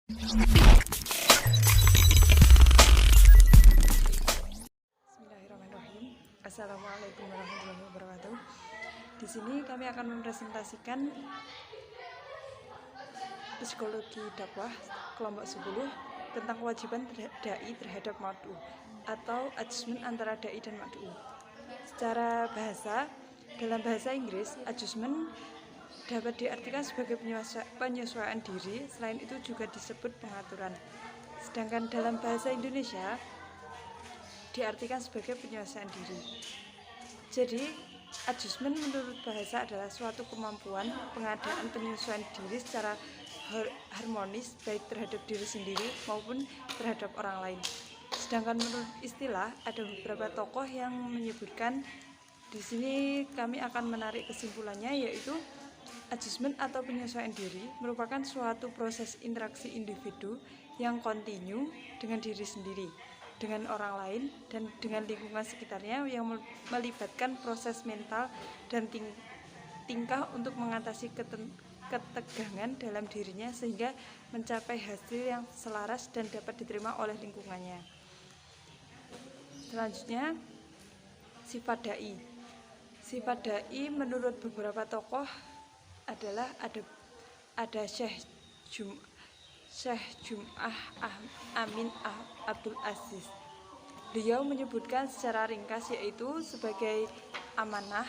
Bismillahirrahmanirrahim. Assalamualaikum warahmatullahi wabarakatuh. Di sini kami akan mempresentasikan psikologi dakwah kelompok 10 tentang kewajiban dai terhadap mad'u atau adjustment antara dai dan mad'u. Secara bahasa, dalam bahasa Inggris, adjustment dapat diartikan sebagai penyesuaian diri, selain itu juga disebut pengaturan. Sedangkan dalam bahasa Indonesia diartikan sebagai penyelesaian diri. Jadi, adjustment menurut bahasa adalah suatu kemampuan pengadaan penyesuaian diri secara harmonis baik terhadap diri sendiri maupun terhadap orang lain. Sedangkan menurut istilah ada beberapa tokoh yang menyebutkan. Di sini kami akan menarik kesimpulannya, yaitu adjustment atau penyesuaian diri merupakan suatu proses interaksi individu yang kontinu dengan diri sendiri, dengan orang lain, dan dengan lingkungan sekitarnya yang melibatkan proses mental dan tingkah untuk mengatasi ketegangan dalam dirinya sehingga mencapai hasil yang selaras dan dapat diterima oleh lingkungannya. Selanjutnya, sifat dai. Sifat dai menurut beberapa tokoh adalah ada Syekh Jum'ah Amin Abdul Aziz. Beliau menyebutkan secara ringkas, yaitu sebagai amanah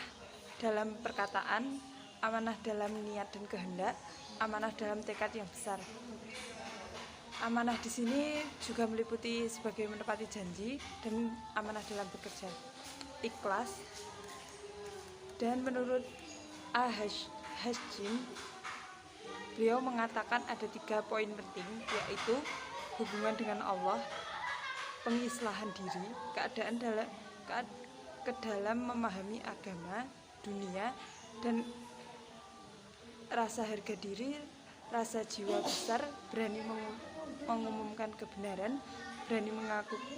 dalam perkataan, amanah dalam niat dan kehendak, amanah dalam tekad yang besar. Amanah di sini juga meliputi sebagai menepati janji dan amanah dalam bekerja, ikhlas. Dan menurut Hashim, beliau mengatakan ada 3 poin penting, yaitu hubungan dengan Allah, pengislahan diri, ke dalam memahami agama, dunia, dan rasa harga diri, rasa jiwa besar, berani mengumumkan kebenaran, berani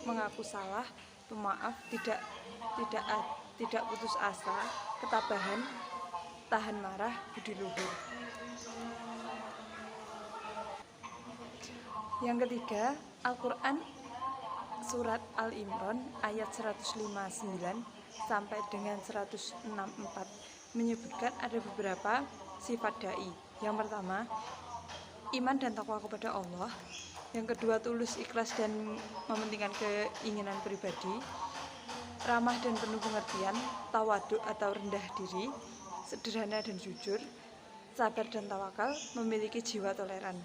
mengaku salah, pemaaf, tidak putus asa, ketabahan, tahan marah, budi luhur. Yang ketiga, Al-Quran surat Al-Imran ayat 159 sampai dengan 164 menyebutkan ada beberapa sifat dai. Yang pertama, iman dan takwa kepada Allah. Yang kedua, tulus, ikhlas dan mementingkan keinginan pribadi. Ramah dan penuh pengertian, tawaduk atau rendah diri, sederhana dan jujur, sabar dan tawakal, memiliki jiwa toleran.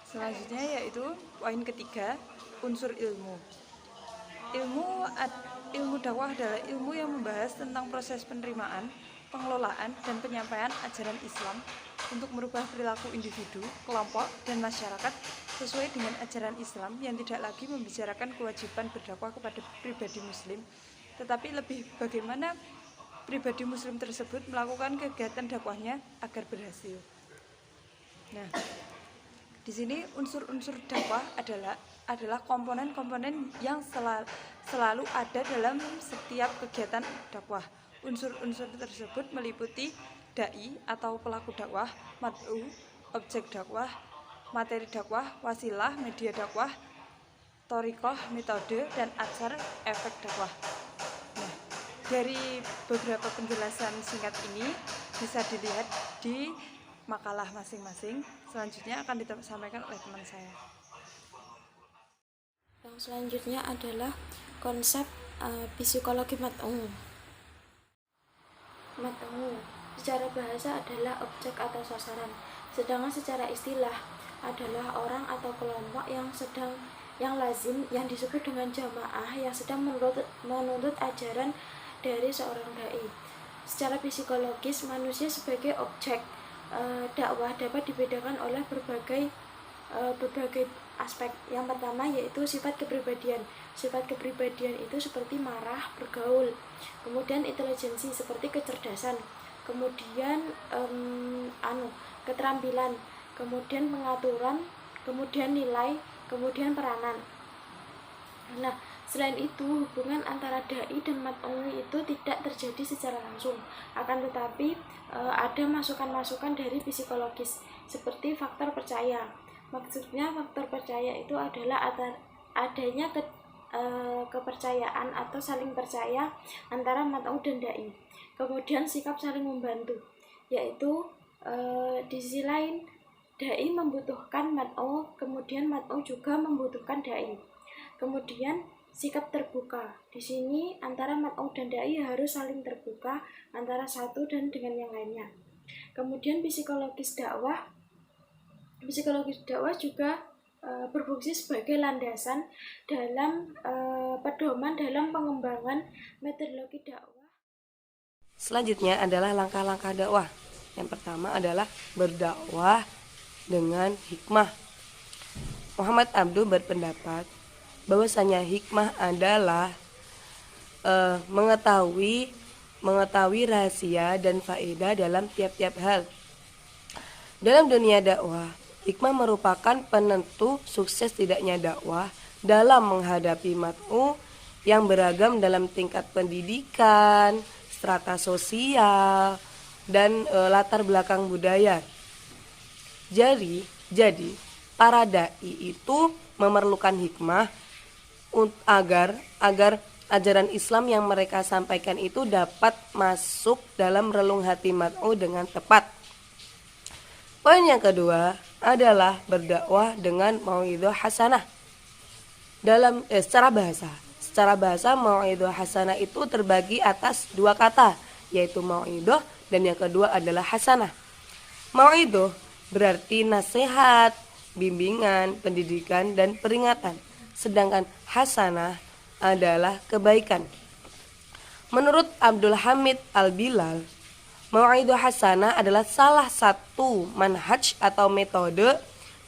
Selanjutnya yaitu poin ketiga, unsur ilmu. Ilmu dakwah adalah ilmu yang membahas tentang proses penerimaan, pengelolaan, dan penyampaian ajaran Islam untuk merubah perilaku individu, kelompok, dan masyarakat sesuai dengan ajaran Islam yang tidak lagi membicarakan kewajiban berdakwah kepada pribadi muslim, tetapi lebih bagaimana pribadi muslim tersebut melakukan kegiatan dakwahnya agar berhasil. Nah, di sini unsur-unsur dakwah adalah komponen-komponen yang selalu ada dalam setiap kegiatan dakwah. Unsur-unsur tersebut meliputi dai atau pelaku dakwah, mad'u, objek dakwah, materi dakwah, wasilah, media dakwah, thoriqah, metode, dan atsar, efek dakwah. Nah, dari beberapa penjelasan singkat ini bisa dilihat di makalah masing-masing. Selanjutnya akan disampaikan oleh teman saya. Yang selanjutnya adalah konsep psikologi mad'u. Mad'u secara bahasa adalah objek atau sasaran, sedangkan secara istilah adalah orang atau kelompok yang lazim yang disebut dengan jamaah yang sedang menuntut ajaran dari seorang dai. Secara psikologis, manusia sebagai objek dakwah dapat dibedakan oleh berbagai aspek. Yang pertama yaitu sifat kepribadian. Sifat kepribadian itu seperti marah, bergaul, kemudian intelijensi seperti kecerdasan, kemudian keterampilan, kemudian pengaturan, kemudian nilai, kemudian peranan. Nah, selain itu hubungan antara dai dan mad'u itu tidak terjadi secara langsung, akan tetapi ada masukan-masukan dari psikologis seperti faktor percaya. Maksudnya faktor percaya itu adalah adanya kepercayaan atau saling percaya antara mat'u dan dai. Kemudian sikap saling membantu, yaitu di sisi lain dai membutuhkan mat'u, kemudian mat'u juga membutuhkan dai. Kemudian sikap terbuka. Di sini antara mat'u dan dai harus saling terbuka antara satu dan dengan yang lainnya. Kemudian psikologis dakwah juga berfungsi sebagai landasan dalam pedoman dalam pengembangan metodologi dakwah. Selanjutnya adalah langkah-langkah dakwah. Yang pertama adalah berdakwah dengan hikmah. Muhammad Abduh berpendapat bahwasanya hikmah adalah mengetahui rahasia dan faedah dalam tiap-tiap hal. Dalam dunia dakwah, hikmah merupakan penentu sukses tidaknya dakwah dalam menghadapi mat'u yang beragam dalam tingkat pendidikan, strata sosial, dan latar belakang budaya. Jadi para dai itu memerlukan hikmah agar ajaran Islam yang mereka sampaikan itu dapat masuk dalam relung hati mat'u dengan tepat. Poin yang kedua adalah berdakwah dengan mau'idhah hasanah. Secara bahasa mau'idhah hasanah itu terbagi atas dua kata, yaitu mau'idhah dan yang kedua adalah hasanah. Mau'idhah berarti nasihat, bimbingan, pendidikan, dan peringatan. Sedangkan hasanah adalah kebaikan. Menurut Abdul Hamid Al-Bilal, mau'idhah hasanah adalah salah satu manhaj atau metode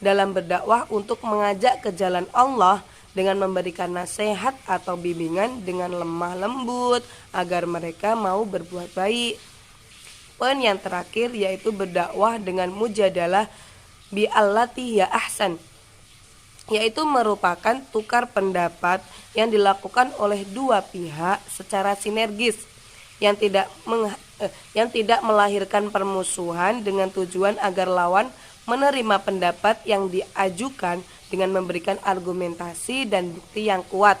dalam berdakwah untuk mengajak ke jalan Allah dengan memberikan nasihat atau bimbingan dengan lemah lembut agar mereka mau berbuat baik. Poin yang terakhir yaitu berdakwah dengan mujadalah bi'allati ya ahsan, yaitu merupakan tukar pendapat yang dilakukan oleh dua pihak secara sinergis yang tidak melahirkan permusuhan dengan tujuan agar lawan menerima pendapat yang diajukan dengan memberikan argumentasi dan bukti yang kuat.